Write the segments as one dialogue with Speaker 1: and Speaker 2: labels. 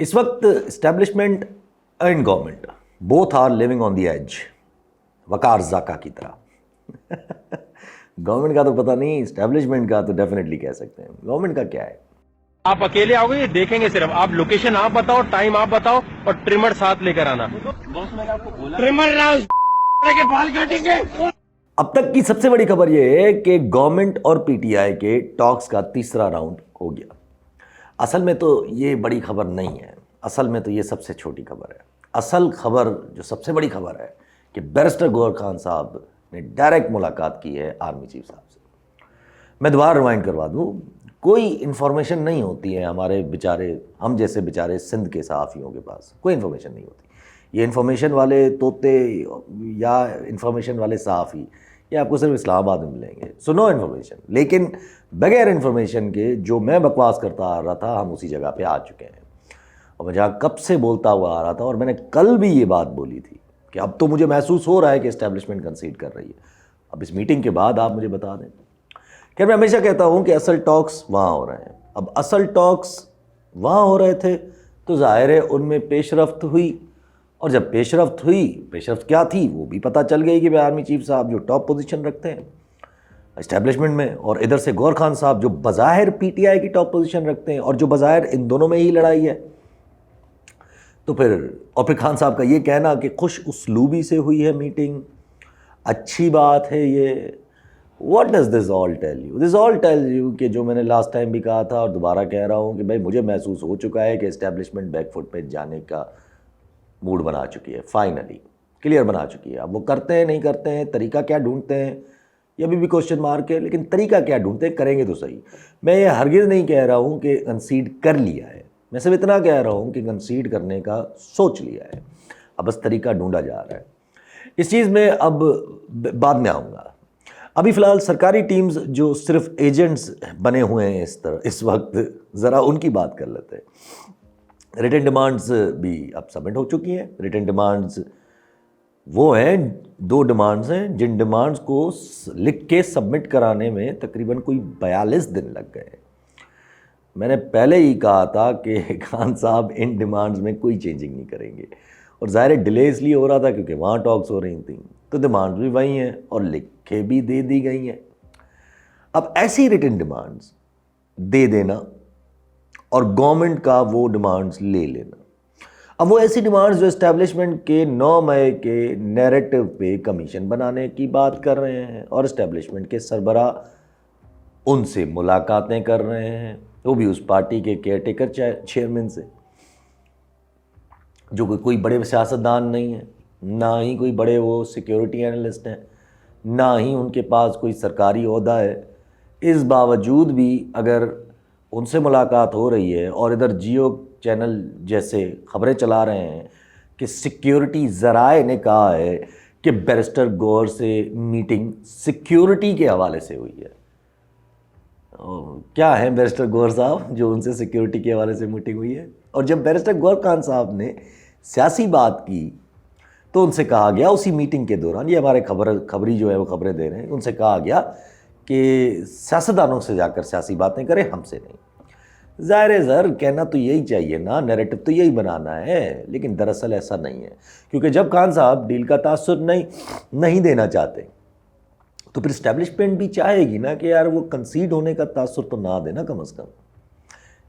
Speaker 1: اس وقت establishment and government both are living on the edge, Waqar Zaka کی طرح۔ گورنمنٹ کا تو پتہ نہیں، اسٹیبلشمنٹ کا تو ڈیفینیٹلی کہہ سکتے ہیں۔ گورنمنٹ کا کیا ہے؟
Speaker 2: آپ اکیلے آؤ گے، یہ دیکھیں گے صرف آپ لوکیشن آپ بتاؤ، ٹائم آپ بتاؤ اور ٹریمر ساتھ لے کر آنا۔ ٹریمر کے بال کاٹیں گے۔
Speaker 1: اب تک کی سب سے بڑی خبر یہ ہے کہ گورنمنٹ اور پی ٹی آئی کے ٹاکس کا تیسرا راؤنڈ ہو گیا۔ اصل میں تو یہ بڑی خبر نہیں ہے، اصل میں تو یہ سب سے چھوٹی خبر ہے۔ اصل خبر جو سب سے بڑی خبر ہے کہ بیرسٹر گوہر خان صاحب نے ڈائریکٹ ملاقات کی ہے آرمی چیف صاحب سے۔ میں دوبارہ ریمائنڈ کروا دوں، کوئی انفارمیشن نہیں ہوتی ہے ہمارے بیچارے، ہم جیسے بیچارے سندھ کے صحافیوں کے پاس کوئی انفارمیشن نہیں ہوتی۔ یہ انفارمیشن والے طوطے یا انفارمیشن والے صحافی یہ آپ کو صرف اسلام آباد میں ملیں گے، سو نو انفارمیشن۔ لیکن بغیر انفارمیشن کے جو میں بکواس کرتا آ رہا تھا، ہم اسی جگہ پہ آ چکے ہیں، اور میں جہاں کب سے بولتا ہوا آ رہا تھا، اور میں نے کل بھی یہ بات بولی تھی کہ اب تو مجھے محسوس ہو رہا ہے کہ اسٹیبلشمنٹ کنسیڈ کر رہی ہے۔ اب اس میٹنگ کے بعد آپ مجھے بتا دیں۔ کہ میں ہمیشہ کہتا ہوں کہ اصل ٹاکس وہاں ہو رہے ہیں۔ اب اصل ٹاکس وہاں ہو رہے تھے تو ظاہر ہے ان میں پیش رفت ہوئی، اور جب پیش رفت ہوئی، پیش رفت کیا تھی وہ بھی پتہ چل گئی کہ آرمی چیف صاحب جو ٹاپ پوزیشن رکھتے ہیں اسٹیبلشمنٹ میں، اور ادھر سے گور خان صاحب جو بظاہر پی ٹی آئی کی ٹاپ پوزیشن رکھتے ہیں، اور جو بظاہر ان دونوں میں ہی لڑائی ہے، تو پھر خان صاحب کا یہ کہنا کہ خوش اسلوبی سے ہوئی ہے میٹنگ، اچھی بات ہے یہ۔ What does this all tell you? This all tell you کہ جو میں نے لاسٹ ٹائم بھی کہا تھا اور دوبارہ کہہ رہا ہوں کہ بھائی مجھے محسوس ہو چکا ہے کہ اسٹیبلشمنٹ بیک فٹ پہ جانے کا موڈ بنا چکی ہے، فائنلی کلیئر بنا چکی ہے۔ اب وہ کرتے ہیں نہیں کرتے ہیں، طریقہ کیا ڈھونڈتے ہیں، یہ ابھی بھی کوشچن مارک ہے، لیکن طریقہ کیا ڈھونڈتے ہیں، کریں گے تو صحیح۔ میں یہ ہرگز نہیں کہہ رہا ہوں کہ کنسیڈ کر لیا ہے، میں صرف اتنا کہہ رہا ہوں کہ کنسیڈ کرنے کا سوچ لیا ہے، اب بس طریقہ ڈھونڈا جا رہا ہے۔ اس چیز میں اب بعد میں آؤں گا۔ ابھی فی الحال سرکاری ٹیمز جو صرف ایجنٹس بنے ہوئے ہیں اس وقت، ذرا ان کی بات کر لیتے ہیں۔ ریٹن ڈیمانڈز بھی اب سبمٹ ہو چکی ہیں۔ ریٹن ڈیمانڈز وہ ہیں، 2 ڈیمانڈز ہیں جن ڈیمانڈز کو لکھ کے سبمٹ کرانے میں تقریباً کوئی 42 دن لگ گئے۔ میں نے پہلے ہی کہا تھا کہ خان صاحب ان ڈیمانڈز میں کوئی چینجنگ نہیں کریں گے، اور ظاہر ڈیلے اس لیے ہو رہا تھا کیونکہ وہاں ٹاکس ہو رہی تھیں، تو ڈیمانڈز بھی وہی ہیں اور لکھے بھی دے دی گئی ہیں۔ اب ایسی ریٹن ڈیمانڈز دے دینا اور گورنمنٹ کا وہ ڈیمانڈز لے لینا، اب وہ ایسی ڈیمانڈز جو اسٹیبلشمنٹ کے 9 مئی کے نیریٹو پہ کمیشن بنانے کی بات کر رہے ہیں، اور اسٹیبلشمنٹ کے سربراہ ان سے ملاقاتیں کر رہے ہیں، وہ بھی اس پارٹی کے کیئر ٹیکر چیئرمین سے، جو کوئی بڑے سیاستدان نہیں ہیں، نہ ہی کوئی بڑے وہ سیکیورٹی اینالسٹ ہیں، نہ ہی ان کے پاس کوئی سرکاری عہدہ ہے۔ اس باوجود بھی اگر ان سے ملاقات ہو رہی ہے، اور ادھر جیو چینل جیسے خبریں چلا رہے ہیں کہ سیکیورٹی ذرائع نے کہا ہے کہ بیرسٹر گوہر سے میٹنگ سیکیورٹی کے حوالے سے ہوئی ہے۔ کیا ہے بیرسٹر گوہر صاحب جو ان سے سیکیورٹی کے حوالے سے میٹنگ ہوئی ہے؟ اور جب بیرسٹر گوہر خان صاحب نے سیاسی بات کی تو ان سے کہا گیا اسی میٹنگ کے دوران، یہ ہمارے خبری جو ہے وہ خبریں دے رہے ہیں، ان سے کہا گیا کہ سیاستدانوں سے جا کر سیاسی باتیں کریں، ہم سے نہیں۔ ظاہر کہنا تو یہی چاہیے نا، نیریٹو تو یہی بنانا ہے، لیکن دراصل ایسا نہیں ہے، کیونکہ جب خان صاحب ڈیل کا تاثر نہیں دینا چاہتے تو پھر اسٹیبلشمنٹ بھی چاہے گی نا کہ یار وہ کنسیڈ ہونے کا تاثر تو نہ دینا کم از کم۔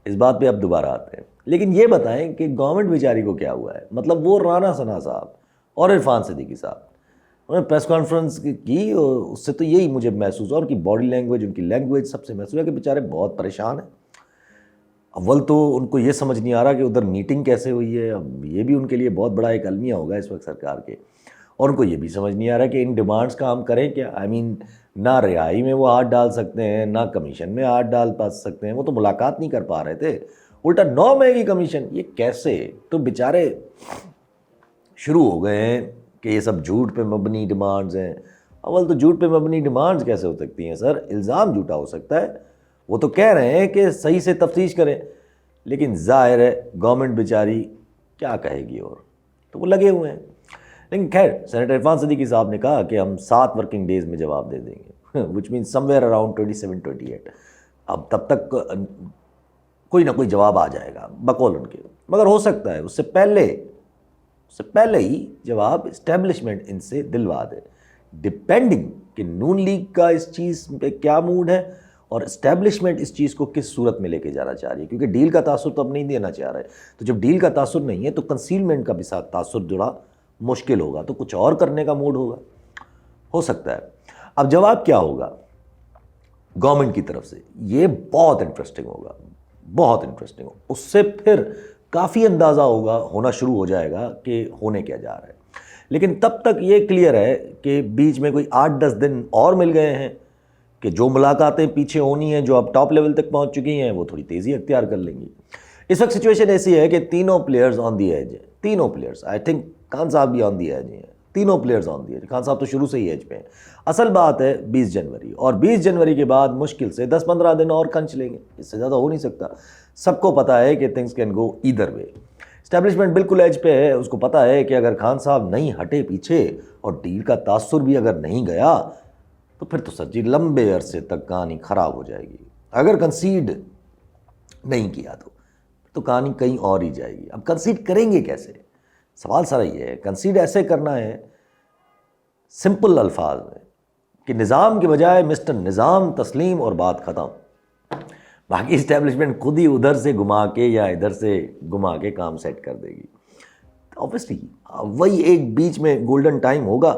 Speaker 1: اس بات پہ اب دوبارہ آتے ہیں، لیکن یہ بتائیں کہ گورنمنٹ بیچاری کو کیا ہوا ہے؟ مطلب وہ رانا ثنا صاحب اور عرفان صدیقی صاحب، انہوں نے پریس کانفرنس کی، اور اس سے تو یہی مجھے محسوس ہوا، ان کی باڈی لینگویج، ان کی لینگویج سب سے محسوس ہے کہ بیچارے بہت پریشان ہیں۔ اول تو ان کو یہ سمجھ نہیں آ رہا کہ ادھر میٹنگ کیسے ہوئی ہے، اب یہ بھی ان کے لیے بہت بڑا ایک المیہ ہوگا اس وقت سرکار کے، اور ان کو یہ بھی سمجھ نہیں آ رہا کہ ان ڈیمانڈز کا ہم کریں کیا۔ نہ رہائی میں وہ ہاتھ ڈال سکتے ہیں، نہ کمیشن میں ہاتھ ڈال پا سکتے ہیں، وہ تو ملاقات نہیں کر پا رہے تھے، الٹا 9 مئی کی کمیشن، یہ کیسے؟ تو بیچارے شروع ہو گئے ہیں کہ یہ سب جھوٹ پہ مبنی ڈیمانڈز ہیں۔ اول تو جھوٹ پہ مبنی ڈیمانڈز کیسے ہو سکتی ہیں سر؟ الزام جھوٹا ہو سکتا ہے، وہ تو کہہ رہے ہیں کہ صحیح سے تفتیش کریں، لیکن ظاہر ہے گورنمنٹ بیچاری کیا کہے گی، اور تو وہ لگے ہوئے ہیں۔ لیکن خیر، سینیٹر عرفان صدیقی صاحب نے کہا کہ ہم 7 ورکنگ ڈیز میں جواب دے دیں گے، which means some where around 27-28۔ اب تب تک کوئی نہ کوئی جواب آ جائے گا بقول ان کے۔ مگر ہو سکتا ہے اس سے پہلے ہی جب آپ اسٹیبلشمنٹ ان سے دلوا دیں، ڈپینڈنگ کہ نون لیگ کا اس چیز پہ کیا موڈ ہے اور اسٹیبلشمنٹ اس چیز کو کس صورت میں لے کے جانا چاہ رہی ہے، کیونکہ ڈیل کا تاثر تو اب نہیں دینا چاہ رہے، تو جب ڈیل کا تاثر نہیں ہے تو کنسیلمنٹ کا بھی ساتھ تاثر جڑا مشکل ہوگا، تو کچھ اور کرنے کا موڈ ہوگا، ہو سکتا ہے۔ اب جواب کیا ہوگا گورنمنٹ کی طرف سے، یہ بہت انٹرسٹنگ ہوگا، بہت انٹرسٹنگ ہوگا، اس سے پھر کافی اندازہ ہونا شروع ہو جائے گا کہ ہونے کیا جا رہا ہے۔ لیکن تب تک یہ کلیئر ہے کہ بیچ میں کوئی 8-10 دن اور مل گئے ہیں کہ جو ملاقاتیں پیچھے ہونی ہیں، جو اب ٹاپ لیول تک پہنچ چکی ہیں، وہ تھوڑی تیزی اختیار کر لیں گی۔ اس وقت سچویشن ایسی ہے کہ تینوں پلیئرز آن دی ایج ہیں، تینوں پلیئرز، آئی تھنک خان صاحب بھی آن دی ایج ہیں، تینوں players on the edge. Khan صاحب تو شروع سے ہی ایج پہ ہیں۔ اصل بات ہے 20 جنوری، اور 20 جنوری کے بعد مشکل سے 10-15 دن اور کنچ لیں گے، اس سے زیادہ ہو نہیں سکتا۔ سب کو پتہ ہے کہ things can go either way. Establishment بالکل ایج پہ ہے، اس کو پتہ ہے کہ اگر خان صاحب نہیں ہٹے پیچھے اور ڈیل کا تاثر بھی اگر نہیں گیا تو پھر تو سر جی لمبے عرصے تک کہانی خراب ہو جائے گی۔ اگر کنسیڈ نہیں کیا تو کہانی کہیں اور ہی جائے گی۔ اب کنسیڈ کریں گے کیسے؟ سوال سارا یہ ہے، کنسیڈ ایسے کرنا ہے سمپل الفاظ میں کہ نظام کے بجائے مسٹر نظام تسلیم اور بات ختم، باقی اسٹیبلشمنٹ خود ہی ادھر سے گھما کے یا ادھر سے گھما کے کام سیٹ کر دے گی۔ اوبیسلی وہی ایک بیچ میں گولڈن ٹائم ہوگا،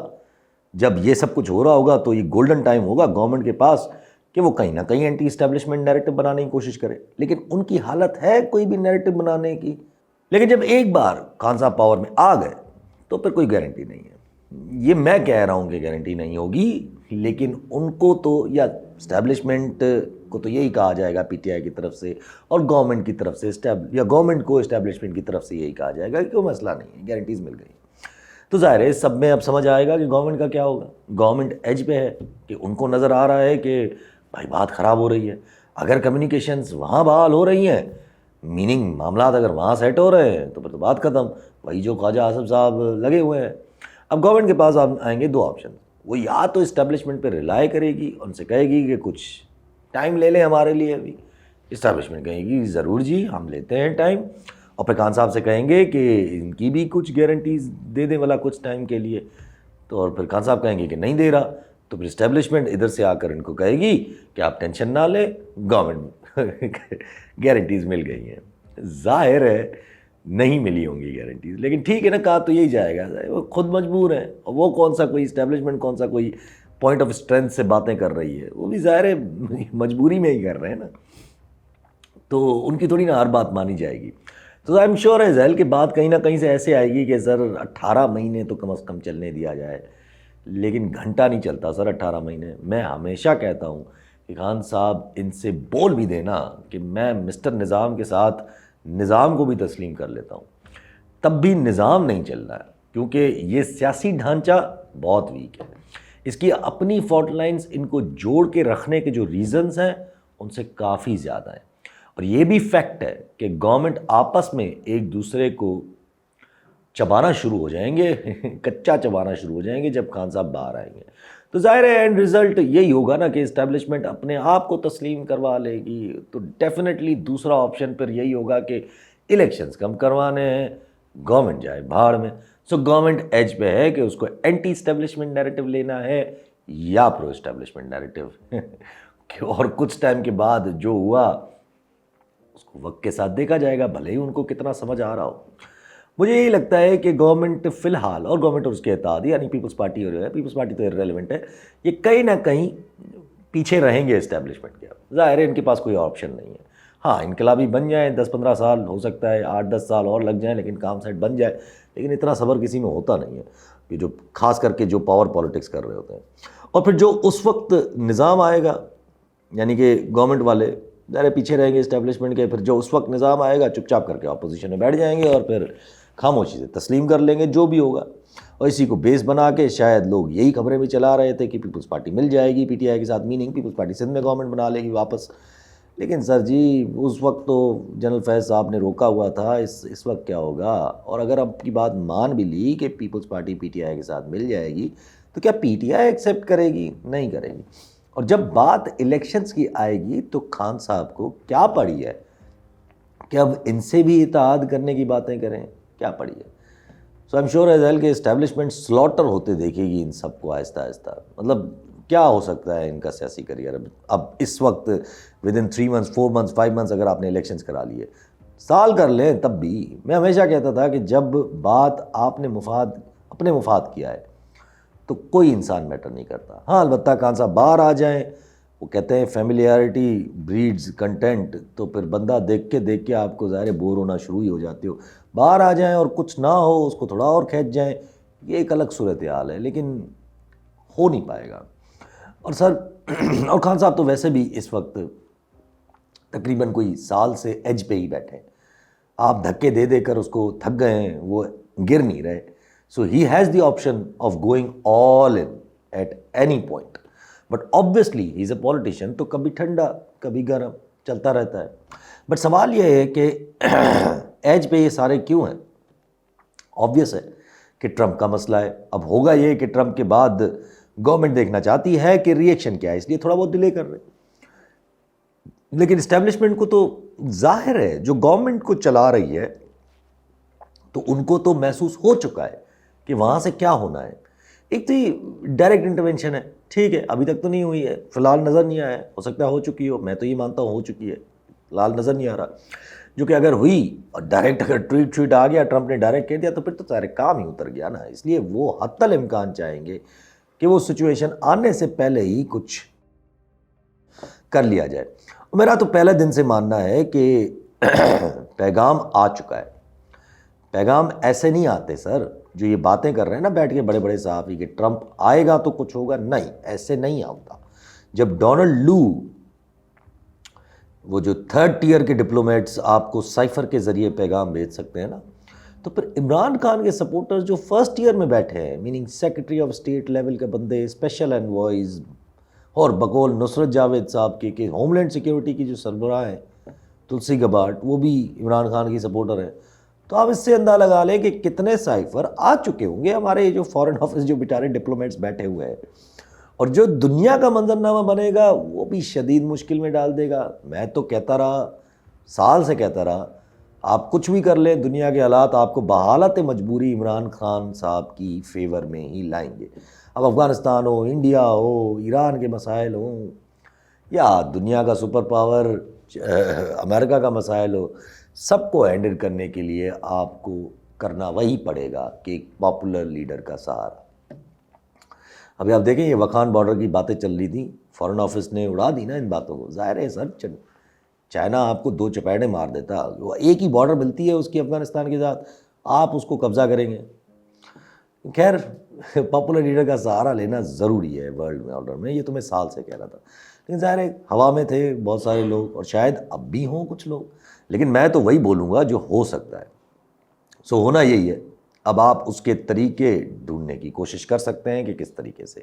Speaker 1: جب یہ سب کچھ ہو رہا ہوگا تو یہ گولڈن ٹائم ہوگا گورنمنٹ کے پاس کہ وہ کہیں نہ کہیں اینٹی اسٹیبلشمنٹ نیریٹو بنانے کی کوشش کرے، لیکن ان کی حالت ہے کوئی بھی نیریٹو بنانے کی؟ لیکن جب ایک بار خان صاحب پاور میں آ گئے تو پھر کوئی گارنٹی نہیں ہے۔ یہ میں کہہ رہا ہوں کہ گارنٹی نہیں ہوگی، لیکن ان کو تو یا اسٹیبلشمنٹ کو تو یہی کہا جائے گا پی ٹی آئی کی طرف سے، اور گورنمنٹ کی طرف سے یا گورنمنٹ کو اسٹیبلشمنٹ کی طرف سے یہی کہا جائے گا کہ کوئی مسئلہ نہیں ہے، گارنٹیز مل گئی۔ تو ظاہر ہے سب میں اب سمجھ آئے گا کہ گورنمنٹ کا کیا ہوگا۔ گورنمنٹ ایج پہ ہے کہ ان کو نظر آ رہا ہے کہ بھائی بات خراب ہو رہی ہے، اگر کمیونیکیشنز وہاں بحال ہو رہی ہیں، میننگ معاملات اگر وہاں سیٹ ہو رہے ہیں تو پھر تو بات ختم، وہی جو خواجہ آصف صاحب لگے ہوئے ہیں۔ اب گورنمنٹ کے پاس آئیں گے دو آپشن، وہ یا تو اسٹیبلشمنٹ پہ ریلائی کرے گی، ان سے کہے گی کہ کچھ ٹائم لے لیں ہمارے لیے ابھی، اسٹیبلشمنٹ کہے گی ضرور جی ہم لیتے ہیں ٹائم، اور پھر خان صاحب سے کہیں گے کہ ان کی بھی کچھ گارنٹیز دے دیں والا کچھ ٹائم کے لیے، تو اور پھر خان صاحب کہیں گے کہ نہیں دے رہا، تو پھر اسٹیبلشمنٹ ادھر سے آ کر ان کو کہے گی کہ آپ ٹینشن نہ لیں، گورنمنٹ گارنٹیز مل گئی ہیں۔ ظاہر ہے نہیں ملی ہوں گی گارنٹیز، لیکن ٹھیک ہے نا، کہا تو یہی جائے گا، وہ خود مجبور ہیں، اور وہ کون سا کوئی اسٹیبلشمنٹ کون سا کوئی پوائنٹ آف اسٹرینتھ سے باتیں کر رہی ہے، وہ بھی ظاہر ہے مجبوری میں ہی کر رہے ہیں نا، تو ان کی تھوڑی نا ہر بات مانی جائے گی۔ تو آئی ایم شیور ہے ذیل کہ بات کہیں نہ کہیں سے ایسے آئے گی کہ سر 18 مہینے تو کم از کم چلنے دیا جائے، لیکن گھنٹہ نہیں چلتا سر 18 مہینے۔ میں ہمیشہ کہتا ہوں کہ خان صاحب ان سے بول بھی دینا کہ میں مسٹر نظام کے ساتھ نظام کو بھی تسلیم کر لیتا ہوں، تب بھی نظام نہیں چل رہا ہے، کیونکہ یہ سیاسی ڈھانچہ بہت ویک ہے، اس کی اپنی فالٹ لائنز ان کو جوڑ کے رکھنے کے جو ریزنز ہیں ان سے کافی زیادہ ہیں، اور یہ بھی فیکٹ ہے کہ گورنمنٹ آپس میں ایک دوسرے کو چبانا شروع ہو جائیں گے، کچا چبانا شروع ہو جائیں گے جب خان صاحب باہر آئیں گے، تو ظاہر ہے اینڈ رزلٹ یہی ہوگا نا کہ اسٹیبلشمنٹ اپنے آپ کو تسلیم کروا لے گی، تو ڈیفینیٹلی دوسرا آپشن پھر یہی ہوگا کہ الیکشنز کم کروانے ہیں، گورنمنٹ جائے بھاڑ میں۔ سو گورنمنٹ ایج پہ ہے کہ اس کو اینٹی اسٹیبلشمنٹ نیریٹو لینا ہے یا پرو اسٹیبلشمنٹ نیریٹو، اور کچھ ٹائم کے بعد جو ہوا اس کو وقت کے ساتھ دیکھا جائے گا، بھلے ہی ان کو کتنا سمجھ آ رہا ہو۔ مجھے یہی لگتا ہے کہ گورنمنٹ فی الحال، اور گورنمنٹ اور اس کے اتحاد یعنی پیپلز پارٹی اور پیپلز پارٹی تو ارریلیونٹ ہے، یہ کہیں نہ کہیں پیچھے رہیں گے اسٹیبلشمنٹ کے۔ ظاہر ہے ان کے پاس کوئی آپشن نہیں ہے، ہاں انقلابی بن جائیں 10-15 سال، ہو سکتا ہے 8-10 سال اور لگ جائیں لیکن کام سیٹ بن جائے، لیکن اتنا صبر کسی میں ہوتا نہیں ہے کہ جو خاص کر کے جو پاور پالیٹکس کر رہے ہوتے ہیں۔ اور پھر جو اس وقت نظام آئے گا، یعنی کہ گورنمنٹ والے ظاہر پیچھے رہیں گے اسٹیبلشمنٹ کے، پھر جو اس وقت نظام آئے گا چپ چاپ کر کے اپوزیشن میں بیٹھ جائیں گے اور پھر خاموشی سے تسلیم کر لیں گے جو بھی ہوگا، اور اسی کو بیس بنا کے شاید لوگ یہی خبریں بھی چلا رہے تھے کہ پیپلز پارٹی مل جائے گی پی ٹی آئی کے ساتھ، میننگ پیپلز پارٹی سندھ میں گورنمنٹ بنا لے گی واپس۔ لیکن سر جی اس وقت تو جنرل فیض صاحب نے روکا ہوا تھا، اس وقت کیا ہوگا؟ اور اگر اب کی بات مان بھی لی کہ Peoples Party P T I کے ساتھ مل جائے گی تو کیا پی ٹی آئی ایکسیپٹ کرے گی؟ نہیں کرے گی۔ اور جب بات الیکشنز کی آئے گی تو خان صاحب کو کیا پڑی ہے کہ اب ان سے بھی اتحاد کرنے کی باتیں کریں, کیا پڑی ہے. So I am sure as hell کہ اسٹیبلشمنٹ سلاٹر ہوتے دیکھے گی ان سب کو آہستہ آہستہ. مطلب کیا ہو سکتا ہے ان کا سیاسی کریئر اب اس وقت with in 3 months 4 months 5 months اگر آپ نے الیکشنز کرا لیے, سال کر لیں تب بھی. میں ہمیشہ کہتا تھا کہ جب بات آپ نے اپنے مفاد کیا ہے تو کوئی انسان میٹر نہیں کرتا. ہاں البتہ خان صاحب باہر آ جائیں, وہ کہتے ہیں فیملیارٹی بریڈز کنٹینٹ, تو پھر بندہ دیکھ کے آپ کو ظاہر بور ہونا شروع ہی ہو جاتے ہو. باہر آ جائیں اور کچھ نہ ہو اس کو تھوڑا اور کھینچ جائیں, یہ ایک الگ صورتحال ہے, لیکن ہو نہیں پائے گا. اور سر اور خان صاحب تو ویسے بھی اس وقت تقریباً کوئی سال سے ایج پہ ہی بیٹھے ہیں. آپ دھکے دے دے کر اس کو تھک گئے ہیں, وہ گر نہیں رہے. So he has the option of going all in at any point, but obviously he is a politician, تو کبھی ٹھنڈا کبھی گرم چلتا رہتا ہے. بٹ سوال یہ ہے کہ ایج پہ یہ سارے کیوں ہیں؟ آبویس ہے کہ ٹرمپ کا مسئلہ ہے. اب ہوگا یہ کہ ٹرمپ کے بعد گورنمنٹ دیکھنا چاہتی ہے کہ ری ایکشن کیا ہے, اس لیے تھوڑا بہت ڈیلے کر رہے. لیکن اسٹیبلشمنٹ کو تو ظاہر ہے, جو گورنمنٹ کو چلا رہی ہے تو ان کو تو محسوس ہو چکا ہے کہ وہاں سے کیا ہونا ہے. ایک تو یہ ڈائریکٹ انٹرونشن ہے, ٹھیک ہے ابھی تک تو نہیں ہوئی ہے, فی الحال نظر نہیں آیا ہے, ہو سکتا ہے ہو چکی ہو, میں تو یہ مانتا ہوں ہو چکی ہے, فی الحال نظر نہیں آ رہا. جو کہ اگر ہوئی اور ڈائریکٹ اگر ٹویٹ آ گیا, ٹرمپ نے ڈائریکٹ کہہ دیا, تو پھر تو سارے کام ہی اتر گیا نا. اس لیے وہ حتی الامکان چاہیں گے کہ وہ سچویشن آنے سے پہلے ہی کچھ کر لیا جائے. میرا تو پہلے دن سے ماننا ہے کہ پیغام آ چکا ہے. پیغام ایسے نہیں آتے سر, جو یہ باتیں کر رہے ہیں نا بیٹھ کے بڑے بڑے صحافی کہ ٹرمپ آئے گا تو کچھ ہوگا, نہیں ایسے نہیں ہوتا. جب ڈونلڈ لو, وہ جو 3rd tier کے ڈپلومیٹس آپ کو سائفر کے ذریعے پیغام بھیج سکتے ہیں نا, تو پھر عمران خان کے سپورٹرز جو 1st tier میں بیٹھے ہیں, meaning secretary of state level کے بندے, اسپیشل انوائز, اور بقول نصرت جاوید صاحب کے کہ ہوم لینڈ سیکیورٹی کی جو سربراہ ہیں تلسی گباٹ, وہ بھی عمران خان کی سپورٹر ہیں. تو آپ اس سے اندازہ لگا لیں کہ کتنے سائفر آ چکے ہوں گے ہمارے جو فارن آفس جو بیچارے ڈپلومیٹس بیٹھے ہوئے ہیں. اور جو دنیا کا منظرنامہ بنے گا وہ بھی شدید مشکل میں ڈال دے گا. میں تو کہتا رہا, سال سے کہتا رہا, آپ کچھ بھی کر لیں, دنیا کے حالات آپ کو بحالت مجبوری عمران خان صاحب کی فیور میں ہی لائیں گے. اب افغانستان ہو, انڈیا ہو, ایران کے مسائل ہوں, یا دنیا کا سپر پاور امریکہ کا مسائل ہو, سب کو ہینڈل کرنے کے لیے آپ کو کرنا وہی پڑے گا کہ ایک پاپولر لیڈر کا سہارا. ابھی آپ دیکھیں یہ وخان بارڈر کی باتیں چل رہی تھیں, فارن آفس نے اڑا دی نا ان باتوں کو. ظاہر ہے سر, چائنا آپ کو 2 چپیڑے مار دیتا, وہ ایک ہی بارڈر ملتی ہے اس کی افغانستان کے ساتھ, آپ اس کو قبضہ کریں گے. خیر پاپولر لیڈر کا سہارا لینا ضروری ہے ورلڈ میں آرڈر میں, یہ تو میں سال سے کہہ رہا تھا. لیکن ظاہر ہے ہوا میں تھے بہت سارے لوگ, اور شاید اب بھی ہوں کچھ لوگ, لیکن میں تو وہی بولوں گا جو ہو سکتا ہے. سو ہونا یہی ہے. اب آپ اس کے طریقے ڈھونڈنے کی کوشش کر سکتے ہیں کہ کس طریقے سے,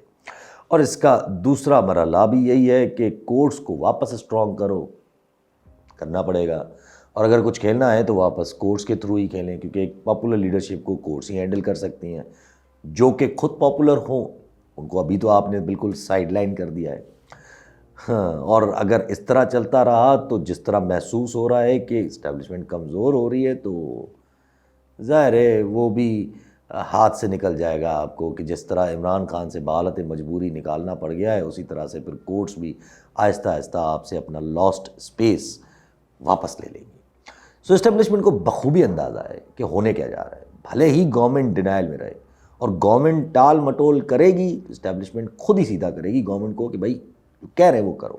Speaker 1: اور اس کا دوسرا مرحلہ بھی یہی ہے کہ کورٹس کو واپس اسٹرانگ کرنا پڑے گا. اور اگر کچھ کھیلنا ہے تو واپس کورٹس کے تھرو ہی کھیلیں, کیونکہ ایک پاپولر لیڈرشپ کو کورٹس ہی ہینڈل کر سکتی ہیں. جو کہ خود پاپولر ہوں ان کو ابھی تو آپ نے بالکل سائڈ لائن کر دیا ہے. ہاں, اور اگر اس طرح چلتا رہا تو جس طرح محسوس ہو رہا ہے کہ اسٹیبلشمنٹ کمزور ہو رہی ہے, تو ظاہر ہے وہ بھی ہاتھ سے نکل جائے گا آپ کو, کہ جس طرح عمران خان سے بحالت مجبوری نکالنا پڑ گیا ہے, اسی طرح سے پھر کورٹس بھی آہستہ آہستہ آپ سے اپنا لاسٹ اسپیس واپس لے لیں گی. سو اسٹیبلشمنٹ کو بخوبی اندازہ ہے کہ ہونے کیا جا رہا ہے. بھلے ہی گورنمنٹ ڈینائل میں رہے اور گورنمنٹ ٹال مٹول کرے گی, اسٹیبلشمنٹ خود ہی سیدھا کرے گی گورنمنٹ کو کہ بھائی کہہ رہے وہ کرو.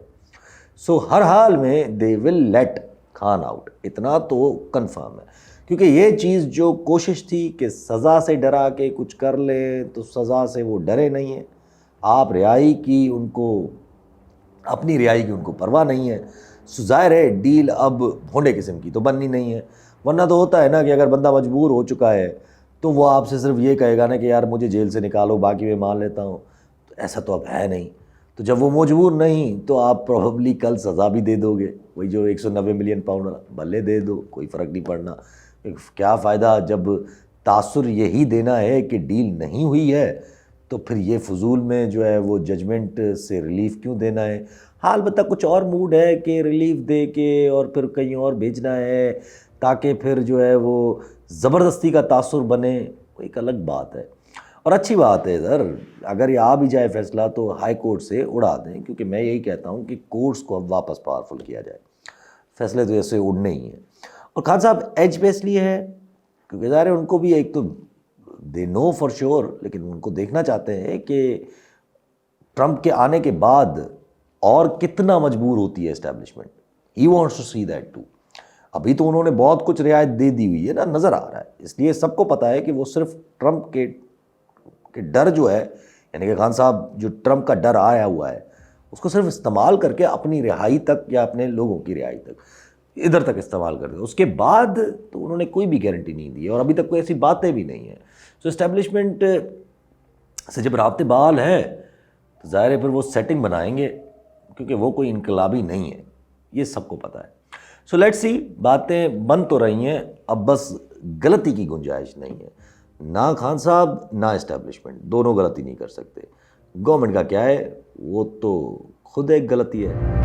Speaker 1: سو ہر حال میں دے ول لیٹ خان آؤٹ, اتنا تو کنفرم ہے. کیونکہ یہ چیز جو کوشش تھی کہ سزا سے ڈرا کے کچھ کر لے, تو سزا سے وہ ڈرے نہیں ہیں. آپ رہائی کی ان کو, اپنی رہائی کی ان کو پرواہ نہیں ہے. سو ظاہر ہے ڈیل اب بھونڈے قسم کی تو بننی نہیں ہے. ورنہ تو ہوتا ہے نا کہ اگر بندہ مجبور ہو چکا ہے تو وہ آپ سے صرف یہ کہے گا نا کہ یار مجھے جیل سے نکالو, باقی میں مان لیتا ہوں. تو ایسا تو اب ہے نہیں. تو جب وہ مجبور نہیں تو آپ پروبیبلی کل سزا بھی دے دو گے, وہی جو 190 ملین پاؤنڈ بھلے دے دو, کوئی فرق نہیں پڑنا. کیا فائدہ جب تاثر یہی دینا ہے کہ ڈیل نہیں ہوئی ہے, تو پھر یہ فضول میں جو ہے وہ ججمنٹ سے ریلیف کیوں دینا ہے. ہاں البتہ کچھ اور موڈ ہے کہ ریلیف دے کے اور پھر کہیں اور بھیجنا ہے تاکہ پھر جو ہے وہ زبردستی کا تاثر بنے، وہ ایک الگ بات ہے۔ اور اچھی بات ہے سر، اگر یہ آ بھی جائے فیصلہ تو ہائی کورٹ سے اڑا دیں، کیونکہ میں یہی کہتا ہوں کہ کورٹس کو اب واپس پاورفل کیا جائے، فیصلے تو ایسے اڑنے ہی ہیں۔ اور خان صاحب ایج پہ اس لیے ہے کیونکہ ظاہر ہے ان کو بھی ایک تو دے نو فار شیور، لیکن ان کو دیکھنا چاہتے ہیں کہ ٹرمپ کے آنے کے بعد اور کتنا مجبور ہوتی ہے establishment. He wants to see that too. ابھی تو انہوں نے بہت کچھ رعایت دے دی ہوئی ہے نا، نظر آ رہا ہے، اس لیے سب کو پتہ ہے کہ وہ صرف ٹرمپ کے ڈر جو ہے، یعنی کہ خان صاحب جو ٹرمپ کا ڈر آیا ہوا ہے اس کو صرف استعمال کر کے اپنی رہائی تک یا اپنے لوگوں کی رہائی تک ادھر تک استعمال کر دیں، اس کے بعد تو انہوں نے کوئی بھی گارنٹی نہیں دی ہے اور ابھی تک کوئی ایسی باتیں بھی نہیں ہیں۔ سو اسٹیبلشمنٹ سے جب رابطے بحال ہے تو ظاہر ہے پھر وہ سیٹنگ بنائیں گے، کیونکہ وہ کوئی انقلابی نہیں ہے، یہ سب کو پتہ ہے۔ سو لیٹس سی، باتیں بن تو رہی ہیں، اب بس غلطی کی گنجائش نہیں ہے، نہ خان صاحب نہ اسٹیبلشمنٹ، دونوں غلطی نہیں کر سکتے۔ گورنمنٹ کا کیا ہے، وہ تو خود ایک غلطی ہے۔